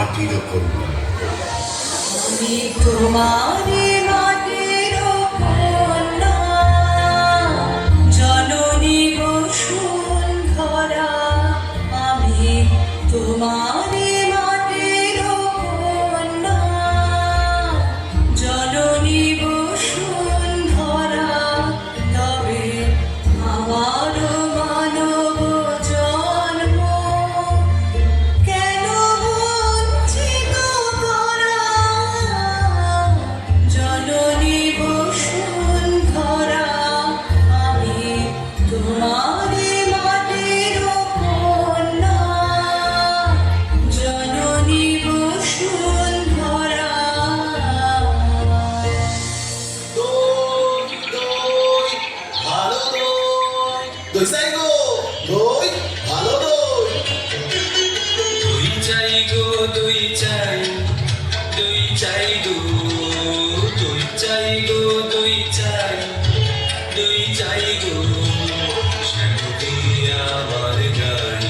মাটির কন্যা। আমি তোমারে মাটির কন্যা, জননী বসুন্ধরা। আমি তোমারে মাটির কন্যা, জননী বসুন্ধরা। তবে আমার মানব জন্ম কেন বঞ্চিত করা, জননী বসুন্ধরা। আমি তোমারে মাটির কন্যা, জননী বসুন্ধরা। দই দই ভালো দই, দই চাই গো, দই ভালো দই। দই চাই গো, দই চাই, দই চাই গো, দই চাই গো, দই চাই, দই চাই গো। শ্যামতি আমার গাই,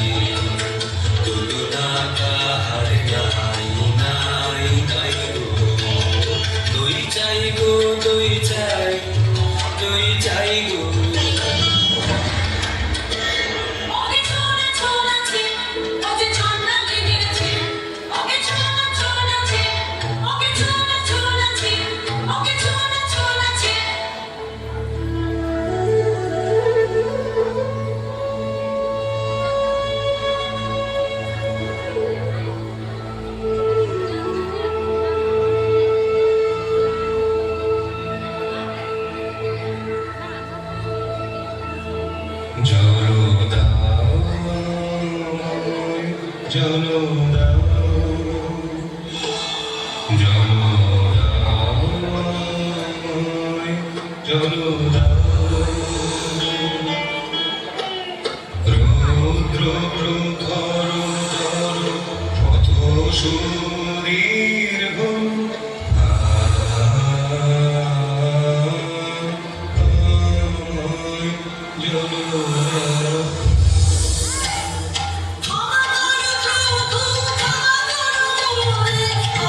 তুলনা কাহার নাই, নাই নাই গো। দই চাই গো, দই চাই, দই চাই গো। ওকে ছোলা ছোলাছে, ওকে ঠান্ডা লেগেছে। ওকে ছোলা ছোলাছে, ওকে ছোলা ছোলাছে, ওকে ছোলা ছোলাছে।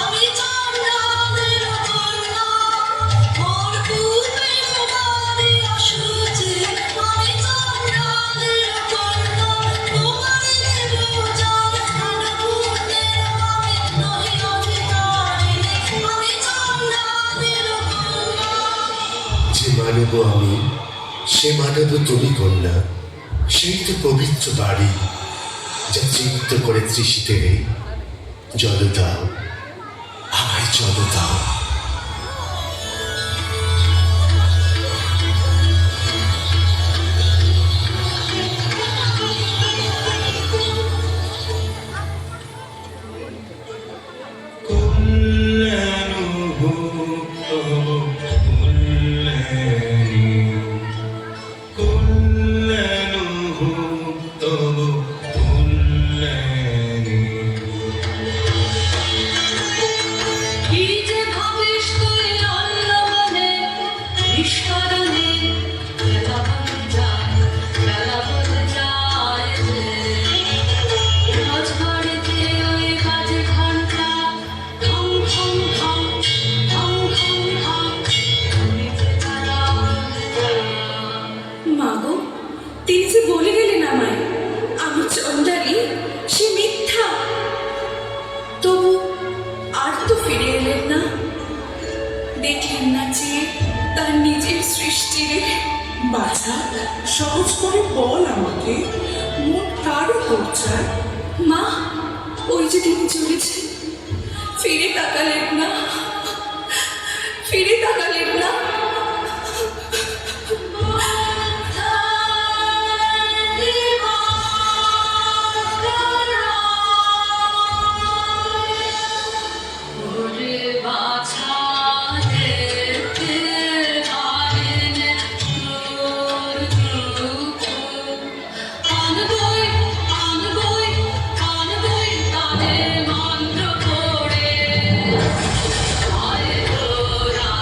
আমি চাঁদের কন্যা, মোর পূর্বের বাড়ি আসুচি। আমি চাঁদের কন্যা, তোমারে দেব জান পুণ্যের আমি নহি অধিকারিণী। আমি চাঁদের কন্যা। যে মানব আমি, সে মানব তুমি কন্যা। সেই তো পবিত্র বাড়ি, যা তৃপ্ত করে তৃষিতে নেই। জল দাও, আমায় জল দাও। কি যে ভাবিস তুই অন্নবনে, নিষ্করণে বেলা বলে যায়, বেলা বলে যায় যে। রাজবাড়িতে ওই বাজে ঘণ্টা, ঠং ঠং ঠং, ঠং ঠং ঠং, শুনিতে তারা বলে যায়। মা গো, তিনি যে বলে গেলেন আমায় আমি চণ্ডালী, সে মিথ্যা। তবু আর তো ফিরে এলেন না, দেখলেন না যে তার নিজের সৃষ্টিরে। বাছা, সহজ করে বল আমাকে, মন কারো করছায়। মা, ওই যে তিনি চলেছেন, ফিরে তাকালেন না, ফিরে তাকালেন না। ওরে বাছা দেখতে পারেন তোর দুঃখ। আনবই আনবই আনবই তাদের মন্ত্র করে। আয় তোরা